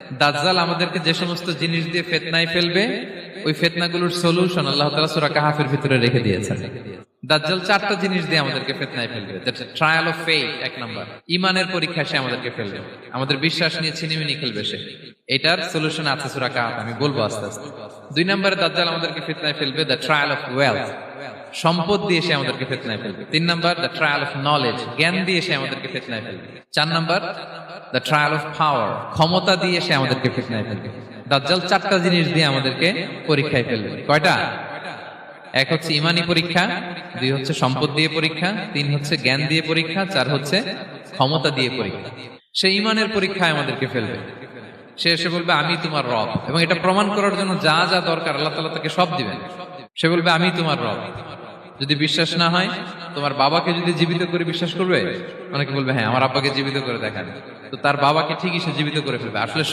দাজ্জাল আমাদেরকে যে সমস্ত জিনিস দিয়ে ফিতনায় ফেলবে, ওই ফিতনাগুলোর সলিউশন আল্লাহ তাআলা সূরা কাহাফের ভিতরে রেখে দিয়েছেন। দাজ্জাল চারটা জিনিস দিয়ে আমাদেরকে ফিতনায় ফেলবে। দ্যাটস ট্রায়াল অফ ফেথ, এক নাম্বার। ঈমানের পরীক্ষা সে আমাদেরকে ফেলবে, আমাদের বিশ্বাস নিয়ে ছিনিমিনি খেলবে সে। এটার সলিউশন আছে সূরা কাহাফ, আমি বলবো আস্তে আস্তে। দুই নম্বরে দাজ্জাল আমাদেরকে ফিতনায় ফেলবে দ্য ট্রায়াল অফ ওয়েলথ, সম্পদ দিয়ে সে আমাদেরকে ফিতনায় ফেলবে। তিন number the trial of knowledge, জ্ঞান দিয়ে সে আমাদেরকে ফিতনায় ফেলবে। চার number the trial of power, ক্ষমতা দিয়ে সে আমাদেরকে ফিতনায় ফেলবে। দাজ্জাল চারটা জিনিস দিয়ে আমাদেরকে পরীক্ষায় ফেলবে। কয়টা? এক হচ্ছে ইমানি পরীক্ষা, দুই হচ্ছে সম্পদ দিয়ে পরীক্ষা, তিন হচ্ছে জ্ঞান দিয়ে পরীক্ষা, চার হচ্ছে ক্ষমতা দিয়ে পরীক্ষা। সে ইমানের পরীক্ষায় আমাদেরকে ফেলবে। সে এসে বলবে আমি তোমার রব, এবং এটা প্রমাণ করার জন্য যা যা দরকার আল্লাহ তাআলা তাকে সব দিবেন। সে বলবে আমি তোমার রব। যদি বিশ্বাস না হয়, তোমার বাবাকে যদি জীবিত করে বিশ্বাস করবে? অনেকে বলবে হ্যাঁ আমার আব্বাকে জীবিত করে দেখান। তো তার বাবাকে ঠিকই সে জীবিত করে ফেলবে। আসলে